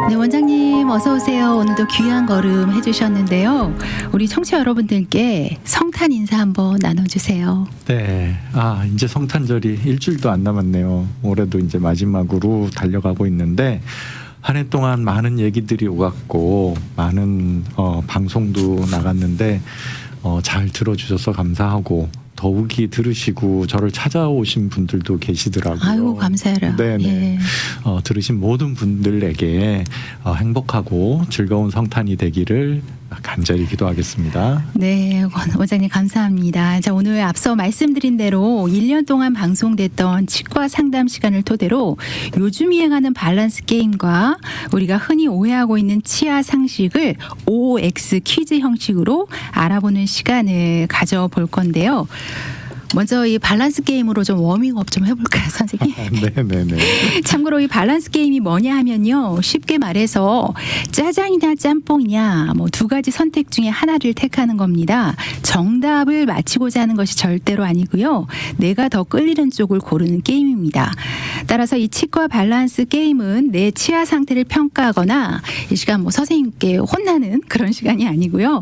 네, 원장님 어서 오세요. 오늘도 귀한 걸음 해주셨는데요. 우리 청취자 여러분들께 성탄 인사 한번 나눠주세요. 네, 이제 성탄절이 일주일도 안 남았네요. 올해도 이제 마지막으로 달려가고 있는데 한 해 동안 많은 얘기들이 오갔고 많은 방송도 나갔는데 잘 들어주셔서 감사하고 더욱이 들으시고 저를 찾아오신 분들도 계시더라고요. 아이고 감사해라. 네네. 예. 들으신 모든 분들에게 행복하고 즐거운 성탄이 되기를 간절히 기도하겠습니다. 네, 원장님 감사합니다. 자, 오늘 앞서 말씀드린 대로 1년 동안 방송됐던 치과 상담 시간을 토대로 요즘 유행하는 밸런스 게임과 우리가 흔히 오해하고 있는 치아 상식을 OX 퀴즈 형식으로 알아보는 시간을 가져볼 건데요. 먼저 이 밸런스 게임으로 좀 워밍업 좀 해볼까요, 선생님? 네네네. 참고로 이 밸런스 게임이 뭐냐 하면요. 쉽게 말해서 짜장이냐 짬뽕이냐 뭐 두 가지 선택 중에 하나를 택하는 겁니다. 정답을 맞히고자 하는 것이 절대로 아니고요. 내가 더 끌리는 쪽을 고르는 게임입니다. 따라서 이 치과 밸런스 게임은 내 치아 상태를 평가하거나 이 시간 뭐 선생님께 혼나는 그런 시간이 아니고요.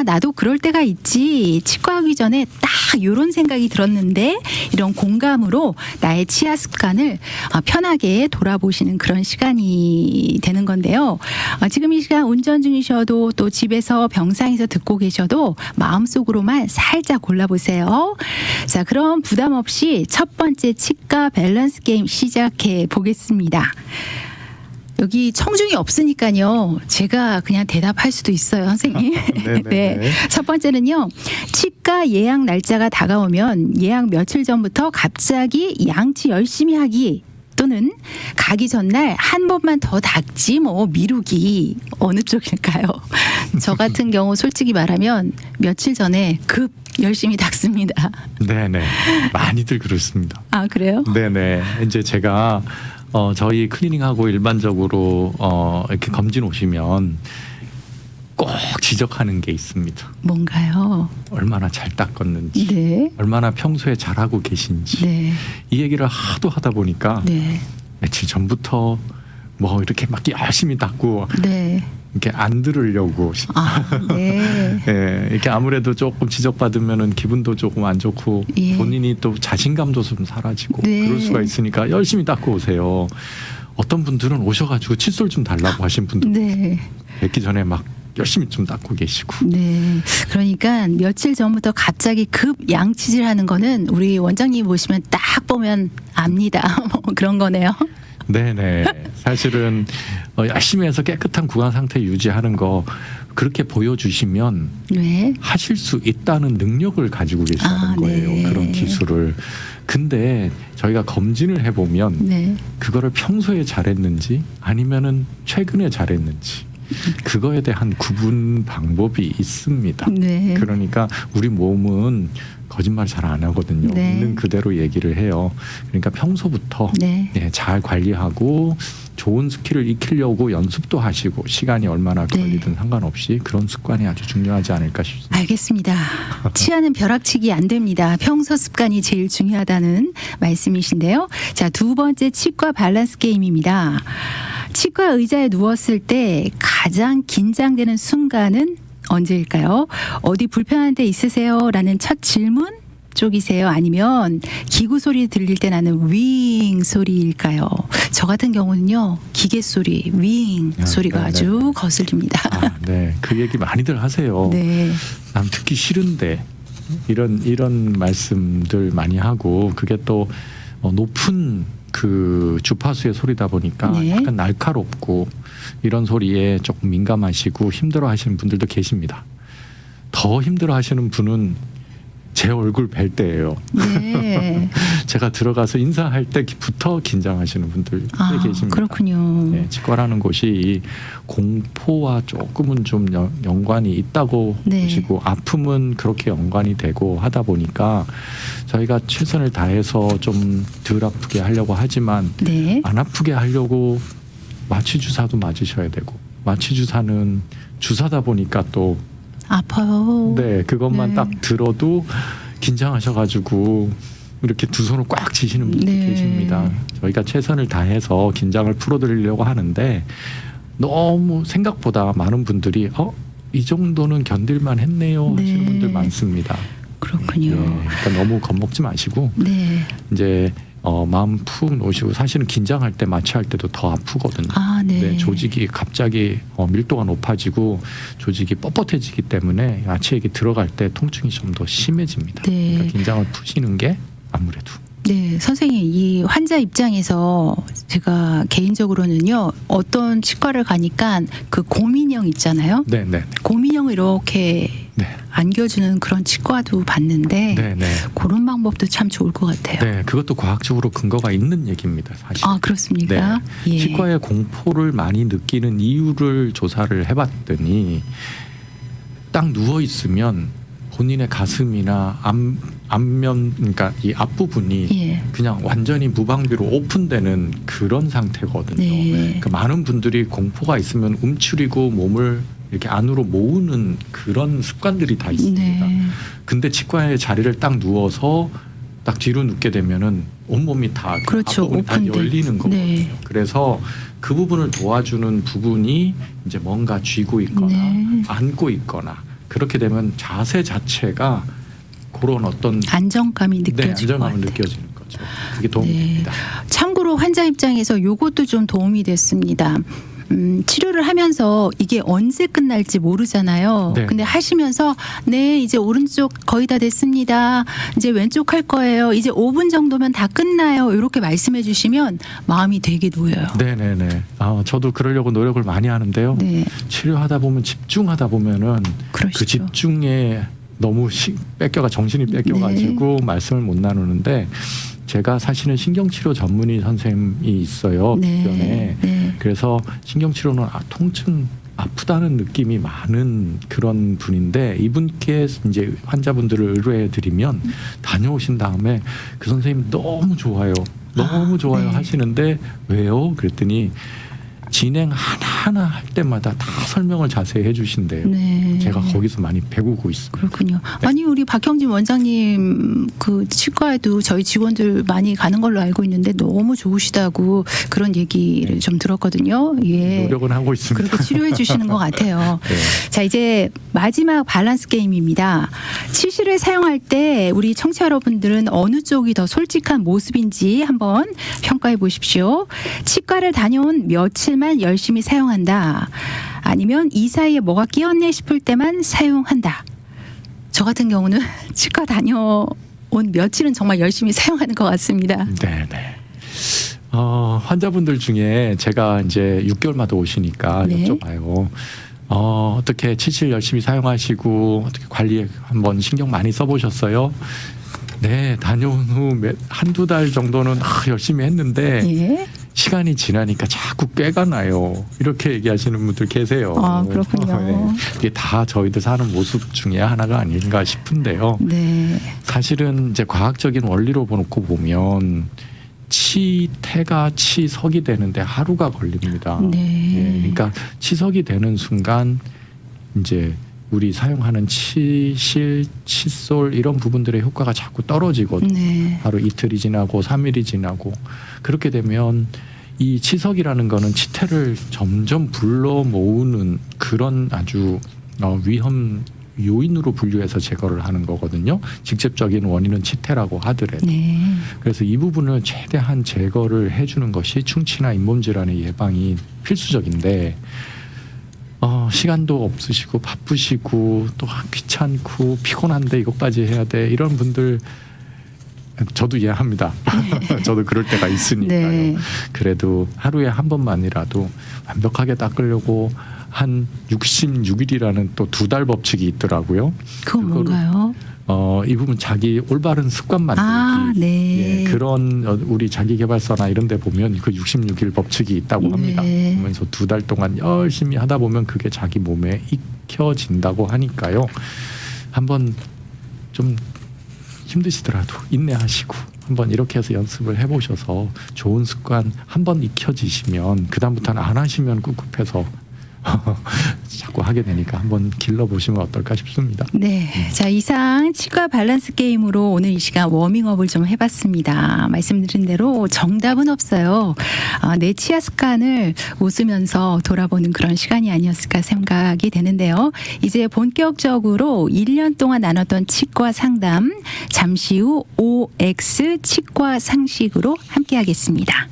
나도 그럴 때가 있지. 치과 하기 전에 딱 이런 생각이 들었는데 이런 공감으로 나의 치아 습관을 편하게 돌아보시는 그런 시간이 되는 건데요. 지금 이 시간 운전 중이셔도 또 집에서 병상에서 듣고 계셔도 마음속으로만 살짝 골라보세요. 자, 그럼 부담 없이 첫 번째 치과 밸런스 게임 시작해 보겠습니다. 여기 청중이 없으니까요. 제가 그냥 대답할 수도 있어요, 선생님. 네. 첫 번째는요. 치과 예약 날짜가 다가오면 예약 며칠 전부터 갑자기 양치 열심히 하기 또는 가기 전날 한 번만 더 닦지 뭐 미루기 어느 쪽일까요? 저 같은 경우 솔직히 말하면 며칠 전에 급 열심히 닦습니다. 네네. 많이들 그렇습니다. 아, 그래요? 네네. 이제 제가 저희 클리닉하고 일반적으로 이렇게 검진 오시면 꼭 지적하는 게 있습니다. 뭔가요? 얼마나 잘 닦았는지, 네. 얼마나 평소에 잘하고 계신지. 네. 이 얘기를 하도 하다 보니까 네. 며칠 전부터 뭐 이렇게 막 열심히 닦고 네. 이렇게 안 들으려고. 네. 예, 이렇게 아무래도 조금 지적받으면은 기분도 조금 안 좋고 예. 본인이 또 자신감도 좀 사라지고 네. 그럴 수가 있으니까 열심히 닦고 오세요. 어떤 분들은 오셔가지고 칫솔 좀 달라고 하신 분들 네. 뵙기 전에 막 열심히 좀 닦고 계시고. 네. 그러니까 며칠 전부터 갑자기 급 양치질 하는 거는 우리 원장님 보시면 딱 보면 압니다. 뭐 그런 거네요. 네네. 사실은 열심히 해서 깨끗한 구강 상태 유지하는 거 그렇게 보여주시면 네. 하실 수 있다는 능력을 가지고 계시다는 거예요. 네. 그런 기술을. 근데 저희가 검진을 해보면 네. 그거를 평소에 잘했는지 아니면은 최근에 잘했는지 그거에 대한 구분 방법이 있습니다. 네. 그러니까 우리 몸은 거짓말 잘 안 하거든요. 네. 있는 그대로 얘기를 해요. 그러니까 평소부터 네. 잘 관리하고 좋은 스킬을 익히려고 연습도 하시고 시간이 얼마나 네. 걸리든 상관없이 그런 습관이 아주 중요하지 않을까 싶습니다. 알겠습니다. 치아는 벼락치기 안 됩니다. 평소 습관이 제일 중요하다는 말씀이신데요. 자, 두 번째 치과 밸런스 게임입니다. 치과 의자에 누웠을 때 가장 긴장되는 순간은 언제일까요? 어디 불편한 데 있으세요? 라는 첫 질문 쪽이세요? 아니면 기구 소리 들릴 때 나는 윙 소리일까요? 저 같은 경우는요. 기계 소리, 윙 소리가 네네. 아주 거슬립니다. 네, 그 얘기 많이들 하세요. 네. 남 듣기 싫은데 이런 말씀들 많이 하고 그게 또 높은 그 주파수의 소리다 보니까 네. 약간 날카롭고 이런 소리에 조금 민감하시고 힘들어하시는 분들도 계십니다. 더 힘들어하시는 분은 제 얼굴 뵐 때예요. 네. 제가 들어가서 인사할 때부터 긴장하시는 분들 꽤 계십니다. 그렇군요. 네, 치과라는 곳이 공포와 조금은 좀 연관이 있다고 네. 보시고 아픔은 그렇게 연관이 되고 하다 보니까 저희가 최선을 다해서 좀 덜 아프게 하려고 하지만 네. 안 아프게 하려고 마취 주사도 맞으셔야 되고 마취 주사는 주사다 보니까 또 아파요. 네, 그것만 네. 딱 들어도 긴장하셔가지고 이렇게 두 손을 꽉 쥐시는 분도 네. 계십니다. 저희가 최선을 다해서 긴장을 풀어드리려고 하는데 너무 생각보다 많은 분들이 이 정도는 견딜만 했네요 하시는 네. 분들 많습니다. 그렇군요. 그러니까 너무 겁먹지 마시고 네. 이제 마음 푹 놓으시고 사실은 긴장할 때 마취할 때도 더 아프거든요. 아, 네. 네, 조직이 갑자기 밀도가 높아지고 조직이 뻣뻣해지기 때문에 마취액이 들어갈 때 통증이 좀 더 심해집니다. 네. 그러니까 긴장을 푸시는 게 아무래도. 네, 선생님, 이 환자 입장에서 제가 개인적으로는요, 어떤 치과를 가니까 그 고민형 있잖아요. 네. 고민형을 이렇게 네. 안겨주는 그런 치과도 봤는데, 네. 그런 방법도 참 좋을 것 같아요. 네, 그것도 과학적으로 근거가 있는 얘기입니다, 사실. 아, 그렇습니까? 네. 예. 치과의 공포를 많이 느끼는 이유를 조사를 해봤더니 딱 누워 있으면 본인의 가슴이나 앞면, 그러니까 이 앞부분이 예. 그냥 완전히 무방비로 오픈되는 그런 상태거든요. 네. 그러니까 많은 분들이 공포가 있으면 움츠리고 몸을 이렇게 안으로 모으는 그런 습관들이 다 있습니다. 네. 근데 치과에 자리를 딱 누워서 딱 뒤로 눕게 되면은 온몸이 다 그렇죠. 앞부분이 다 오픈된. 열리는 거거든요. 네. 그래서 그 부분을 도와주는 부분이 이제 뭔가 쥐고 있거나 네. 안고 있거나 그렇게 되면 자세 자체가 그런 어떤 안정감이 네, 느껴질 것 안정감을 같아요. 느껴지는 거죠. 그게 도움이 네. 됩니다. 참고로 환자 입장에서 요것도 좀 도움이 됐습니다. 치료를 하면서 이게 언제 끝날지 모르잖아요. 네. 근데 하시면서 네, 이제 오른쪽 거의 다 됐습니다. 이제 왼쪽 할 거예요. 이제 5분 정도면 다 끝나요. 이렇게 말씀해 주시면 마음이 되게 놓여요. 네네네. 저도 그러려고 노력을 많이 하는데요. 네. 치료하다 보면 집중하다 보면은 그러시죠. 그 집중에 너무 정신이 뺏겨가지고 말씀을 못 나누는데 제가 사실은 신경치료 전문의 선생님이 있어요. 주변에. 네. 그래서 신경치료는 통증 아프다는 느낌이 많은 그런 분인데 이분께 이제 환자분들을 의뢰해드리면 다녀오신 다음에 그 선생님 너무 좋아요. 너무 좋아요 네. 하시는데 왜요? 그랬더니 진행 하나하나 할 때마다 다 설명을 자세히 해주신대요. 네. 제가 거기서 많이 배우고 있습니다. 그렇군요. 아니 우리 박형진 원장님 그 치과에도 저희 직원들 많이 가는 걸로 알고 있는데 너무 좋으시다고 그런 얘기를 좀 들었거든요. 예. 노력은 하고 있습니다. 그렇게 치료해 주시는 것 같아요. 네. 자, 이제 마지막 밸런스 게임입니다. 치실을 사용할 때 우리 청취자 여러분들은 어느 쪽이 더 솔직한 모습인지 한번 평가해 보십시오. 치과를 다녀온 며칠만 열심히 사용한다. 아니면 이 사이에 뭐가 끼었네 싶을 때만 사용한다. 저 같은 경우는 치과 다녀온 며칠은 정말 열심히 사용하는 것 같습니다. 네네. 환자분들 중에 제가 이제 6개월마다 오시니까 네. 여쭤봐요. 어떻게 치실 열심히 사용하시고 어떻게 관리에 한번 신경 많이 써보셨어요? 네, 다녀온 후 한두 달 정도는 열심히 했는데 예. 시간이 지나니까 자꾸 꾀가 나요. 이렇게 얘기하시는 분들 계세요. 아, 그렇군요. 네. 이게 다 저희들 사는 모습 중에 하나가 아닌가 싶은데요. 네. 사실은 이제 과학적인 원리로 놓고 보면 치태가 치석이 되는데 하루가 걸립니다. 네. 예, 그러니까 치석이 되는 순간 이제 우리 사용하는 치실, 칫솔 이런 부분들의 효과가 자꾸 떨어지거든요. 네. 하루 이틀이 지나고 3일이 지나고 그렇게 되면 이 치석이라는 거는 치태를 점점 불러 모으는 그런 아주 위험 요인으로 분류해서 제거를 하는 거거든요. 직접적인 원인은 치태라고 하더라도. 네. 그래서 이 부분을 최대한 제거를 해주는 것이 충치나 잇몸 질환의 예방이 필수적인데 시간도 없으시고 바쁘시고 또 귀찮고 피곤한데 이것까지 해야 돼 이런 분들 저도 이해합니다. 저도 그럴 때가 있으니까요. 네. 그래도 하루에 한 번만이라도 완벽하게 닦으려고 한 66일이라는 또 2달 법칙이 있더라고요. 그건 그거를 뭔가요? 이 부분 자기 올바른 습관 만들기. 아, 네. 예, 그런 우리 자기계발서나 이런 데 보면 그 66일 법칙이 있다고 합니다. 네. 그러면서 2달 동안 열심히 하다 보면 그게 자기 몸에 익혀진다고 하니까요. 한번 좀 힘드시더라도 인내하시고 한번 이렇게 해서 연습을 해보셔서 좋은 습관 한번 익혀지시면 그다음부터는 안 하시면 꿉꿉해서 자꾸 하게 되니까 한번 길러보시면 어떨까 싶습니다. 네. 자, 이상 치과 밸런스 게임으로 오늘 이 시간 워밍업을 좀 해봤습니다. 말씀드린 대로 정답은 없어요. 내 치아 습관을 웃으면서 돌아보는 그런 시간이 아니었을까 생각이 되는데요. 이제 본격적으로 1년 동안 나눴던 치과 상담, 잠시 후 OX 치과 상식으로 함께하겠습니다.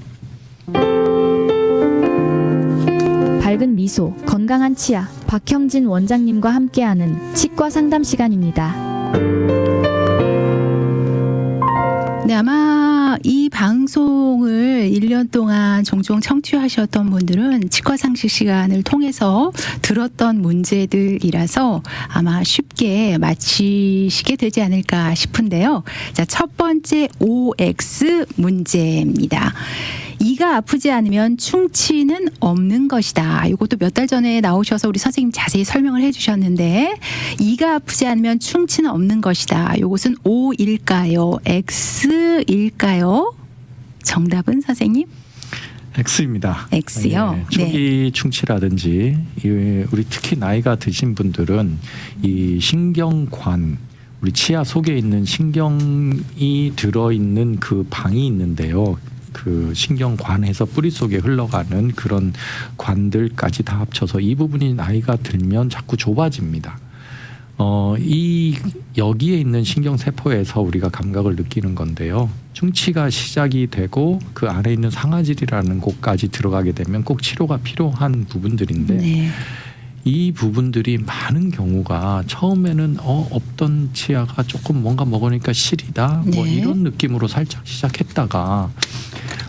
밝은 미소, 건강한 치아, 박형진 원장님과 함께하는 치과 상담 시간입니다. 네, 아마 이 방송을 1년 동안 종종 청취하셨던 분들은 치과 상식 시간을 통해서 들었던 문제들이라서 아마 쉽게 맞히시게 되지 않을까 싶은데요. 자, 첫 번째 OX 문제입니다. 이가 아프지 않으면 충치는 없는 것이다. 이것도 몇 달 전에 나오셔서 우리 선생님 자세히 설명을 해주셨는데 이가 아프지 않으면 충치는 없는 것이다. 이것은 O일까요? X일까요? 정답은 선생님? X입니다. X요? 초기 충치라든지 우리 특히 나이가 드신 분들은 이 신경관, 우리 치아 속에 있는 신경이 들어있는 그 방이 있는데요. 그 신경관에서 뿌리 속에 흘러가는 그런 관들까지 다 합쳐서 이 부분이 나이가 들면 자꾸 좁아집니다. 이 여기에 있는 신경세포에서 우리가 감각을 느끼는 건데요. 충치가 시작이 되고 그 안에 있는 상아질이라는 곳까지 들어가게 되면 꼭 치료가 필요한 부분들인데 네. 이 부분들이 많은 경우가 처음에는 없던 치아가 조금 뭔가 먹으니까 시리다 뭐 네. 이런 느낌으로 살짝 시작했다가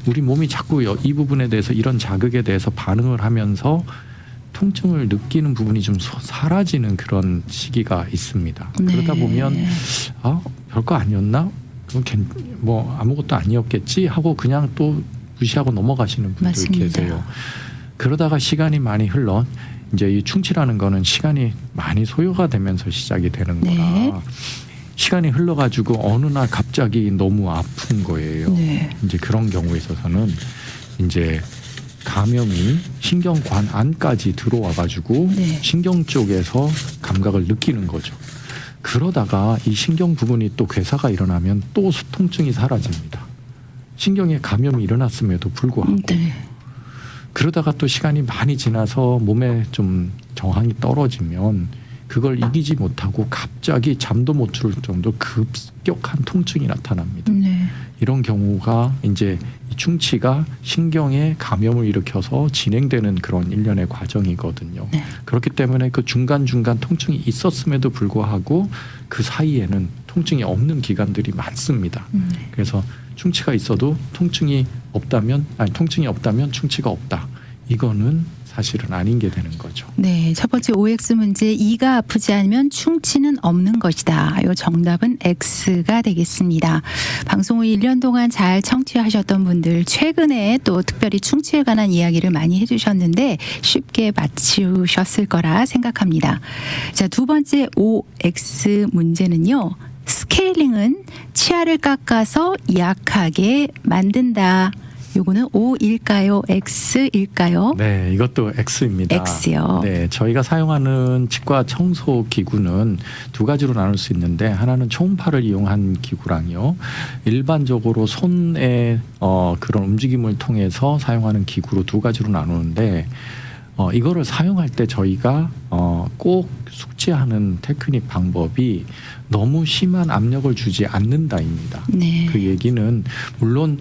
우리 몸이 자꾸 이 부분에 대해서 이런 자극에 대해서 반응을 하면서 통증을 느끼는 부분이 좀 사라지는 그런 시기가 있습니다. 네. 그러다 보면 별거 아니었나? 뭐 아무것도 아니었겠지 하고 그냥 또 무시하고 넘어가시는 분들 맞습니다. 계세요. 그러다가 시간이 많이 흘러 이제 이 충치라는 거는 시간이 많이 소요가 되면서 시작이 되는 거라 네. 시간이 흘러가지고 어느 날 갑자기 너무 아픈 거예요. 네. 이제 그런 경우에 있어서는 이제 감염이 신경관 안까지 들어와 가지고 네. 신경 쪽에서 감각을 느끼는 거죠. 그러다가 이 신경 부분이 또 괴사가 일어나면 또 통증이 사라집니다. 신경에 감염이 일어났음에도 불구하고 네. 그러다가 또 시간이 많이 지나서 몸에 좀 저항이 떨어지면 그걸 이기지 못하고 갑자기 잠도 못 들 정도 급격한 통증이 나타납니다. 네. 이런 경우가 이제 이 충치가 신경에 감염을 일으켜서 진행되는 그런 일련의 과정이거든요. 네. 그렇기 때문에 그 중간중간 통증이 있었음에도 불구하고 그 사이에는 통증이 없는 기간들이 많습니다. 그래서 충치가 있어도 통증이 없다면 충치가 없다. 이거는 사실은 아닌 게 되는 거죠. 네, 첫 번째 OX 문제, 이가 아프지 않으면 충치는 없는 것이다. 이 정답은 X가 되겠습니다. 방송 후 1년 동안 잘 청취하셨던 분들, 최근에 또 특별히 충치에 관한 이야기를 많이 해주셨는데 쉽게 맞추셨을 거라 생각합니다. 자, 두 번째 OX 문제는요. 스케일링은 치아를 깎아서 약하게 만든다. 요거는 O일까요? X일까요? 네, 이것도 X입니다. X요. 네, 저희가 사용하는 치과 청소 기구는 두 가지로 나눌 수 있는데 하나는 초음파를 이용한 기구랑요. 일반적으로 손의 그런 움직임을 통해서 사용하는 기구로 두 가지로 나누는데 이거를 사용할 때 저희가 꼭 숙지하는 테크닉 방법이 너무 심한 압력을 주지 않는다입니다. 네. 그 얘기는 물론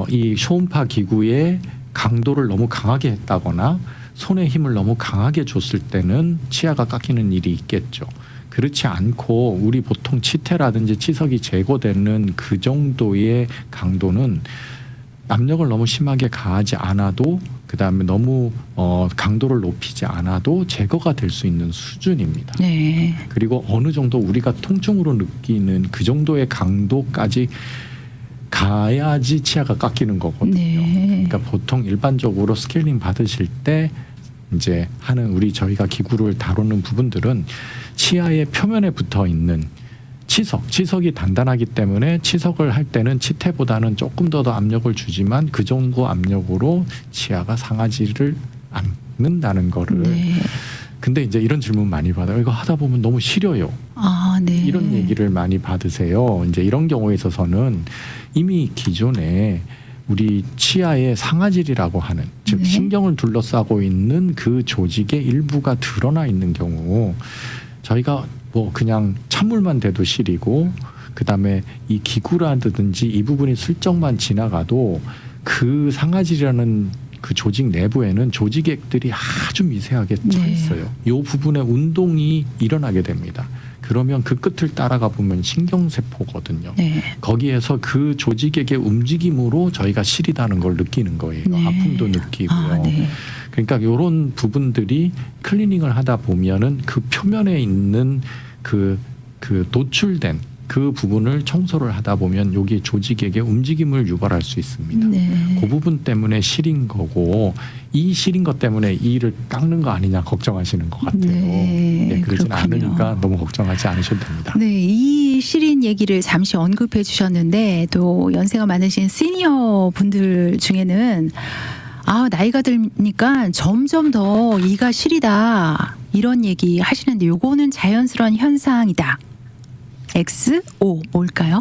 이 초음파 기구의 강도를 너무 강하게 했다거나 손의 힘을 너무 강하게 줬을 때는 치아가 깎이는 일이 있겠죠. 그렇지 않고 우리 보통 치태라든지 치석이 제거되는 그 정도의 강도는 압력을 너무 심하게 가하지 않아도 그다음에 너무 강도를 높이지 않아도 제거가 될 수 있는 수준입니다. 네. 그리고 어느 정도 우리가 통증으로 느끼는 그 정도의 강도까지 가야지 치아가 깎이는 거거든요. 네. 그러니까 보통 일반적으로 스케일링 받으실 때 이제 저희가 기구를 다루는 부분들은 치아의 표면에 붙어 있는 치석이 단단하기 때문에 치석을 할 때는 치태보다는 조금 더 압력을 주지만 그 정도 압력으로 치아가 상하지를 막는다는 거를. 네. 근데 이제 이런 질문 많이 받아요. 이거 하다 보면 너무 싫어요. 아, 네. 이런 얘기를 많이 받으세요. 이제 이런 경우에 있어서는 이미 기존에 우리 치아의 상아질이라고 하는, 즉 네. 신경을 둘러싸고 있는 그 조직의 일부가 드러나 있는 경우, 저희가 뭐 그냥 찬물만 대도 시리고, 그 다음에 이 기구라든지 이 부분이 슬쩍만 지나가도 그 상아질이라는 그 조직 내부에는 조직액들이 아주 미세하게 차 네. 있어요. 이 부분에 운동이 일어나게 됩니다. 그러면 그 끝을 따라가 보면 신경세포거든요. 네. 거기에서 그 조직액의 움직임으로 저희가 시리다는 걸 느끼는 거예요. 네. 아픔도 느끼고요. 아, 네. 그러니까 이런 부분들이 클리닝을 하다 보면은 그 표면에 있는 그 노출된 그 부분을 청소를 하다 보면 여기 조직액의 움직임을 유발할 수 있습니다. 네. 그 부분 때문에 시린 거고, 이 시린 것 때문에 이를 깎는 거 아니냐 걱정하시는 것 같아요. 네, 그러지는 그렇군요. 않으니까 너무 걱정하지 않으셔도 됩니다. 네, 이 시린 얘기를 잠시 언급해 주셨는데 또 연세가 많으신 시니어 분들 중에는 나이가 들니까 점점 더 이가 시리다 이런 얘기 하시는데 요거는 자연스러운 현상이다. X, O 뭘까요?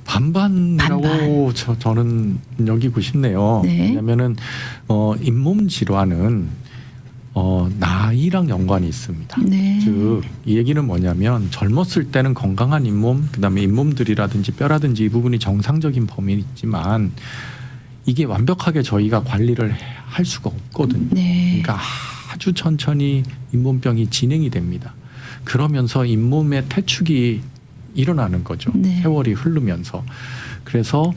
반반이라고 저는 여기고 싶네요. 네. 왜냐면은 잇몸 질환은 나이랑 연관이 있습니다. 네. 즉 이 얘기는 뭐냐면 젊었을 때는 건강한 잇몸, 그다음에 잇몸들이라든지 뼈라든지 이 부분이 정상적인 범위는 있지만 이게 완벽하게 저희가 관리를 할 수가 없거든요. 네. 그러니까 아주 천천히 잇몸병이 진행이 됩니다. 그러면서 잇몸의 퇴축이 일어나는 거죠. 네. 세월이 흐르면서. 그래서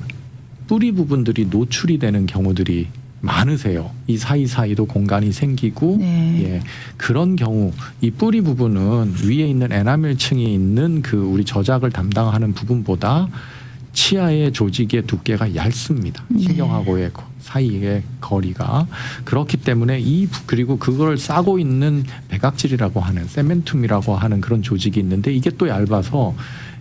뿌리 부분들이 노출이 되는 경우들이 많으세요. 이 사이사이도 공간이 생기고, 네. 예, 그런 경우 이 뿌리 부분은 위에 있는 에나멜층이 있는 그 우리 저작을 담당하는 부분보다 치아의 조직의 두께가 얇습니다. 네. 신경하고의 사이의 거리가. 그렇기 때문에 그리고 그걸 싸고 있는 백악질이라고 하는 세멘툼이라고 하는 그런 조직이 있는데 이게 또 얇아서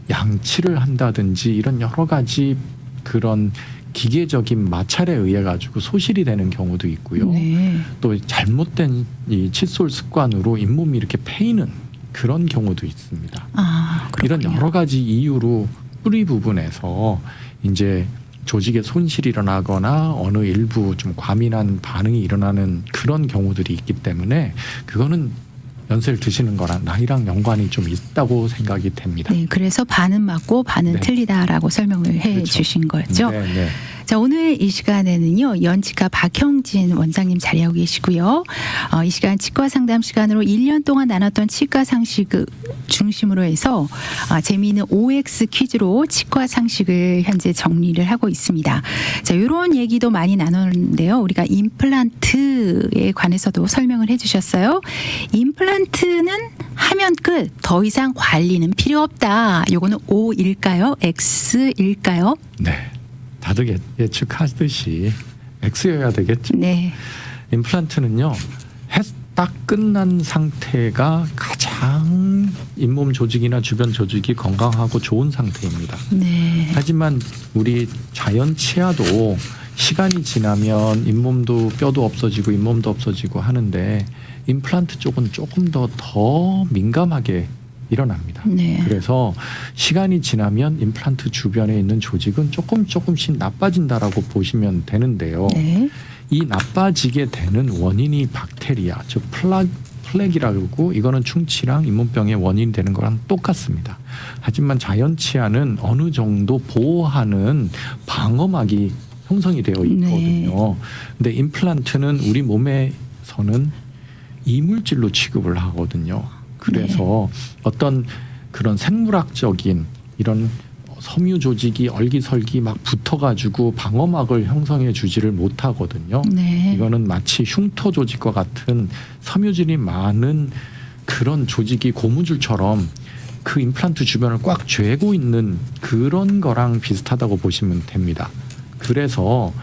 양치를 한다든지 이런 여러 가지 그런 기계적인 마찰에 의해 가지고 소실이 되는 경우도 있고요. 네. 또 잘못된 이 칫솔 습관으로 잇몸이 이렇게 패이는 그런 경우도 있습니다. 이런 그렇군요. 여러 가지 이유로 뿌리 부분에서 이제 조직에 손실이 일어나거나 어느 일부 좀 과민한 반응이 일어나는 그런 경우들이 있기 때문에 그거는 연세를 드시는 거랑 나이랑 연관이 좀 있다고 생각이 됩니다. 네, 그래서 반은 맞고 반은 네. 틀리다라고 설명을 해 그렇죠. 주신 거죠. 네, 네. 자, 오늘 이 시간에는요, 연치과 박형진 원장님 자리하고 계시고요. 이 시간 치과 상담 시간으로 1년 동안 나눴던 치과 상식을 중심으로 해서 재미있는 OX 퀴즈로 치과 상식을 현재 정리를 하고 있습니다. 자, 이런 얘기도 많이 나눴는데요. 우리가 임플란트에 관해서도 설명을 해주셨어요. 임플란트는 하면 끝, 더 이상 관리는 필요 없다. 요거는 O일까요? X일까요? 네. 다들 예측하듯이 X여야 되겠죠. 네. 임플란트는요, 딱 끝난 상태가 가장 잇몸 조직이나 주변 조직이 건강하고 좋은 상태입니다. 네. 하지만 우리 자연 치아도 시간이 지나면 잇몸도 뼈도 없어지고 잇몸도 없어지고 하는데 임플란트 쪽은 조금 더 민감하게 일어납니다. 네. 그래서 시간이 지나면 임플란트 주변에 있는 조직은 조금씩 나빠진다라고 보시면 되는데요. 네. 이 나빠지게 되는 원인이 박테리아, 즉 플렉이라고, 이거는 충치랑 잇몸병의 원인이 되는 거랑 똑같습니다. 하지만 자연 치아는 어느 정도 보호하는 방어막이 형성이 되어 있거든요. 근데 임플란트는 우리 몸에서는 이물질로 취급을 하거든요. 그래서 어떤 그런 생물학적인 이런 섬유 조직이 얼기설기 막 붙어가지고 방어막을 형성해 주지를 못하거든요. 네. 이거는 마치 흉터 조직과 같은 섬유질이 많은 그런 조직이 고무줄처럼 그 임플란트 주변을 꽉 쬐고 있는 그런 거랑 비슷하다고 보시면 됩니다. 그래서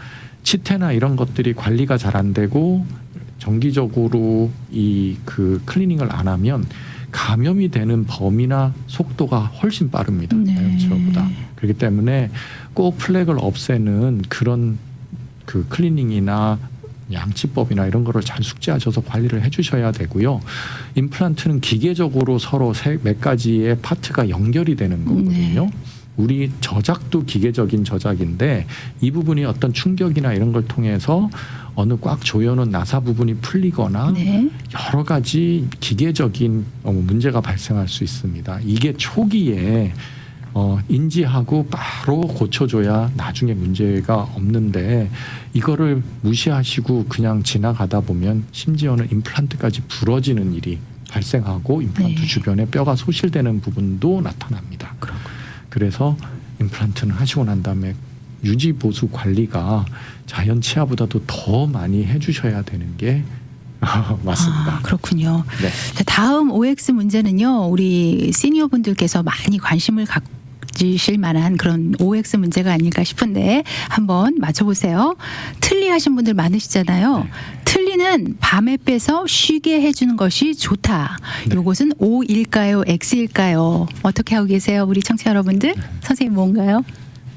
치태나 이런 것들이 관리가 잘 안 되고 정기적으로 이 그 클리닝을 안 하면 감염이 되는 범위나 속도가 훨씬 빠릅니다. 네. 자연 치아보다. 그렇기 때문에 꼭 플렉을 없애는 그런 그 클리닝이나 양치법이나 이런 거를 잘 숙지하셔서 관리를 해주셔야 되고요. 임플란트는 기계적으로 서로 몇 가지의 파트가 연결이 되는 거거든요. 우리 저작도 기계적인 저작인데 이 부분이 어떤 충격이나 이런 걸 통해서 어느 꽉 조여놓은 나사 부분이 풀리거나 네. 여러 가지 기계적인 문제가 발생할 수 있습니다. 이게 초기에 인지하고 바로 고쳐줘야 나중에 문제가 없는데 이거를 무시하시고 그냥 지나가다 보면 심지어는 임플란트까지 부러지는 일이 발생하고 임플란트 네. 주변에 뼈가 소실되는 부분도 나타납니다. 그래서 임플란트는 하시고 난 다음에 유지 보수 관리가 자연 치아보다도 더 많이 해주셔야 되는 게 맞습니다. 아, 그렇군요. 네. 자, 다음 OX 문제는요. 우리 시니어 분들께서 많이 관심을 가지실 만한 그런 OX 문제가 아닐까 싶은데 한번 맞춰보세요. 틀니 하신 분들 많으시잖아요. 네. 틀니는 밤에 빼서 쉬게 해주는 것이 좋다. 네. 요것은 O일까요? X일까요? 어떻게 하고 계세요? 우리 청취자 여러분들? 선생님 뭔가요?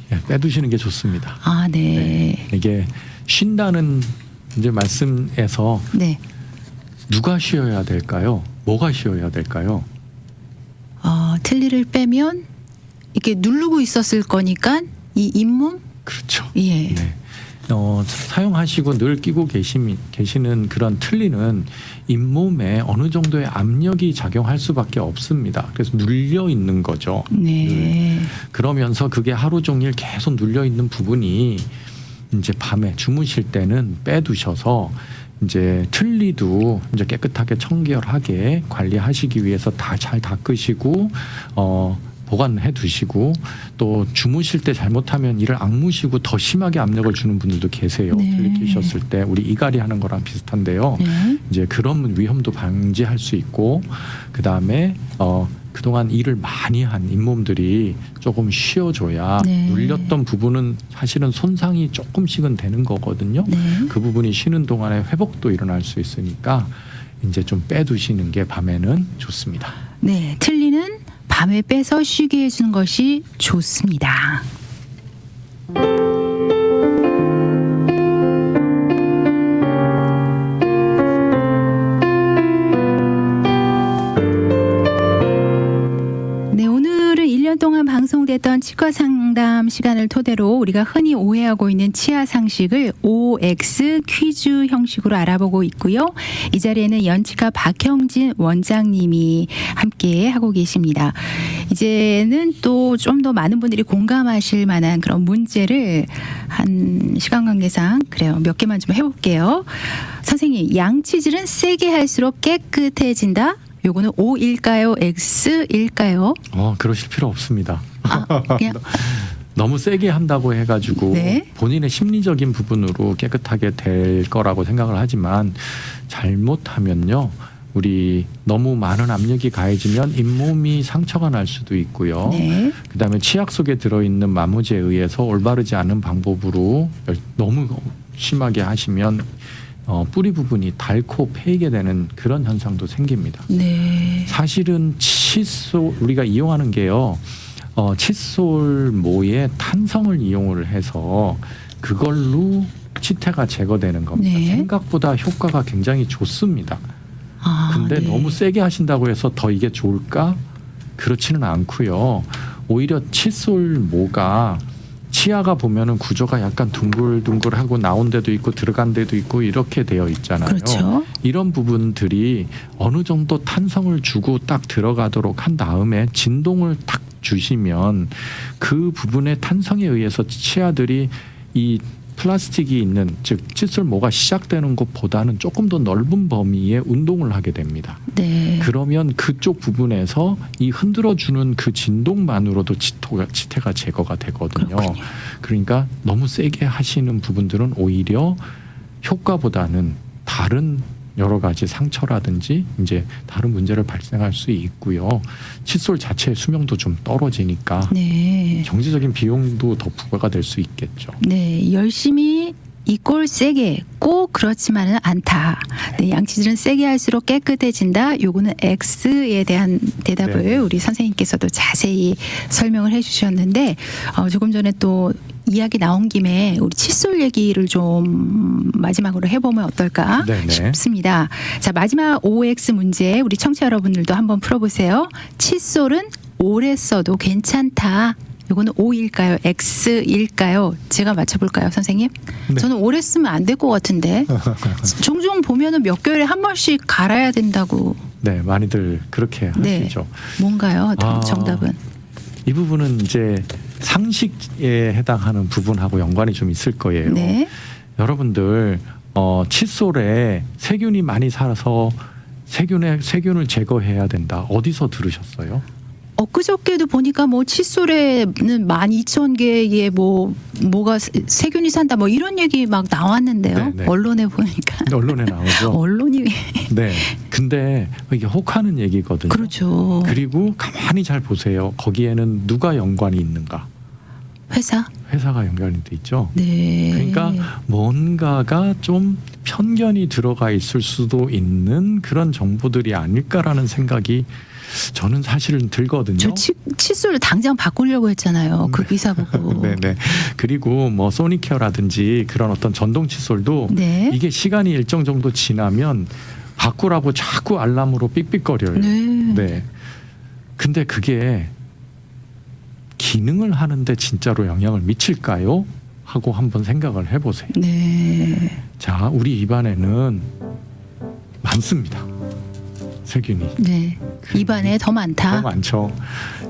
네, 빼두시는 게 좋습니다. 아, 네. 이게 쉰다는 이제 말씀에서 네. 누가 쉬어야 될까요? 뭐가 쉬어야 될까요? 틀니를 빼면 이렇게 누르고 있었을 거니까 이 잇몸? 그렇죠. 예. 네. 사용하시고 늘 끼고 계시는 그런 틀니는 잇몸에 어느 정도의 압력이 작용할 수밖에 없습니다. 그래서 눌려 있는 거죠. 네. 그러면서 그게 하루 종일 계속 눌려 있는 부분이 이제 밤에 주무실 때는 빼두셔서 이제 틀니도 이제 깨끗하게 청결하게 관리하시기 위해서 다 잘 닦으시고 보관해 두시고 또 주무실 때 잘못하면 이를 악무시고 더 심하게 압력을 주는 분들도 계세요. 네. 틀니 끼셨을 때 우리 이갈이 하는 거랑 비슷한데요. 네. 이제 그런 위험도 방지할 수 있고 그다음에 그동안 일을 많이 한 잇몸들이 조금 쉬어줘야 네. 눌렸던 부분은 사실은 손상이 조금씩은 되는 거거든요. 네. 그 부분이 쉬는 동안에 회복도 일어날 수 있으니까 이제 좀 빼두시는 게 밤에는 좋습니다. 네. 틀니는 밤에 빼서 쉬게 해주는 것이 좋습니다. 네, 오늘은 1년 동안 방송됐던 치과 상담 시간을 토대로 우리가 흔히 오해하고 있는 치아 상식을 OX 퀴즈 형식으로 알아보고 있고요. 이 자리에는 연치과 박형진 원장님이 함께 하고 계십니다. 이제는 또 좀 더 많은 분들이 공감하실 만한 그런 문제를 한 시간 관계상 그래요. 몇 개만 좀 해볼게요. 선생님, 양치질은 세게 할수록 깨끗해진다? 요거는 O일까요? X일까요? 그러실 필요 없습니다. 그냥 너무 세게 한다고 해가지고 네. 본인의 심리적인 부분으로 깨끗하게 될 거라고 생각을 하지만 잘못하면요. 우리 너무 많은 압력이 가해지면 잇몸이 상처가 날 수도 있고요. 네. 그다음에 치약 속에 들어있는 마모제에 의해서 올바르지 않은 방법으로 너무 심하게 하시면 뿌리 부분이 닳고 패이게 되는 그런 현상도 생깁니다. 네. 사실은 칫솔 우리가 이용하는 게요. 칫솔모의 탄성을 이용을 해서 그걸로 치태가 제거되는 겁니다. 네. 생각보다 효과가 굉장히 좋습니다. 근데 네. 너무 세게 하신다고 해서 더 이게 좋을까? 그렇지는 않고요. 오히려 칫솔모가 치아가 보면은 구조가 약간 둥글둥글하고 나온 데도 있고 들어간 데도 있고 이렇게 되어 있잖아요. 그렇죠. 이런 부분들이 어느 정도 탄성을 주고 딱 들어가도록 한 다음에 진동을 탁 주시면 그 부분의 탄성에 의해서 치아들이 이 플라스틱이 있는 즉 칫솔모가 시작되는 것보다는 조금 더 넓은 범위의 운동을 하게 됩니다. 네. 그러면 그쪽 부분에서 이 흔들어주는 그 진동만으로도 치태가 제거가 되거든요. 그렇군요. 그러니까 너무 세게 하시는 부분들은 오히려 효과보다는 다른 여러 가지 상처라든지 이제 다른 문제를 발생할 수 있고요. 칫솔 자체의 수명도 좀 떨어지니까 네. 경제적인 비용도 더 부과가 될 수 있겠죠. 네. 열심히 이 꼴 세게 꼭 그렇지만은 않다. 네, 양치질은 세게 할수록 깨끗해진다. 요거는 X에 대한 대답을 네. 우리 선생님께서도 자세히 설명을 해주셨는데 조금 전에 또 이야기 나온 김에 우리 칫솔 얘기를 좀 마지막으로 해보면 어떨까 네네. 싶습니다. 자, 마지막 OX 문제 우리 청취자 여러분들도 한번 풀어보세요. 칫솔은 오래 써도 괜찮다. 이거는 O일까요? X일까요? 제가 맞춰볼까요, 선생님? 네. 저는 오래 쓰면 안 될 것 같은데 종종 보면은 몇 개월에 한 번씩 갈아야 된다고. 네, 많이들 그렇게 네. 하시죠. 뭔가요? 아. 정답은? 이 부분은 이제 상식에 해당하는 부분하고 연관이 좀 있을 거예요. 네. 여러분들 칫솔에 세균이 많이 살아서 세균을 제거해야 된다. 어디서 들으셨어요? 엊그저께도 보니까 뭐 칫솔에는 12,000개의 뭐가 세균이 산다 뭐 이런 얘기 막 나왔는데요. 네. 언론에 보니까. 언론에 나오죠. 언론이 네. 근데 이게 혹하는 얘기거든요. 그렇죠. 그리고 가만히 잘 보세요. 거기에는 누가 연관이 있는가? 회사. 회사가 연관이 돼 있죠. 네. 그러니까 뭔가가 좀 편견이 들어가 있을 수도 있는 그런 정보들이 아닐까라는 생각이 저는 사실은 들거든요. 저 칫솔을 당장 바꾸려고 했잖아요. 그 기사 보고. 네네. 그리고 뭐 소니케어라든지 그런 어떤 전동 칫솔도 네. 이게 시간이 일정 정도 지나면 바꾸라고 자꾸 알람으로 삑삑거려요. 네. 네. 근데 그게 기능을 하는데 진짜로 영향을 미칠까요? 하고 한번 생각을 해보세요. 네. 자, 우리 입안에는 많습니다. 세균이. 네. 입안에 더 많다. 너무 많죠.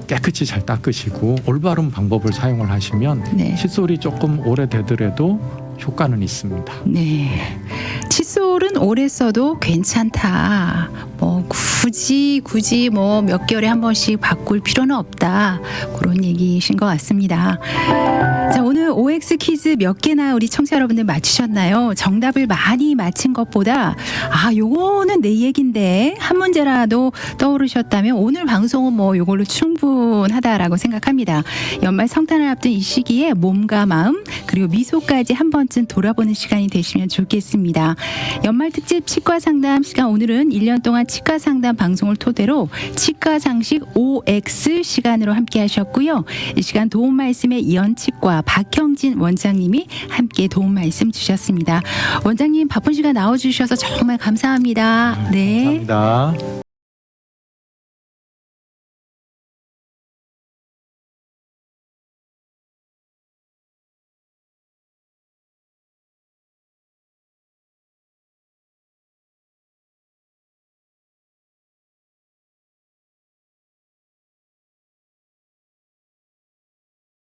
깨끗이 잘 닦으시고 올바른 방법을 사용을 하시면 네. 칫솔이 조금 오래되더라도 효과는 있습니다. 네. 칫솔은 오래 써도 괜찮다. 뭐 굳이 뭐 몇 개월에 한 번씩 바꿀 필요는 없다. 그런 얘기이신 것 같습니다. 자, 오늘 OX 퀴즈 몇 개나 우리 청취자 여러분들 맞추셨나요? 정답을 많이 맞힌 것보다 요거는 내 얘긴데 한 문제라도 떠오르셨다면 오늘 방송은 뭐 요걸로 충분하다라고 생각합니다. 연말 성탄을 앞둔 이 시기에 몸과 마음 그리고 미소까지 한 번쯤 돌아보는 시간이 되시면 좋겠습니다. 연말 특집 치과 상담 시간, 오늘은 1년 동안 치과 상담 방송을 토대로 치과 상식 OX 시간으로 함께 하셨고요. 이 시간 도움 말씀에 이연치과 박형진 원장님이 함께 도움 말씀 주셨습니다. 원장님 바쁜 시간 나와주셔서 정말 감사합니다. 네. 감사합니다.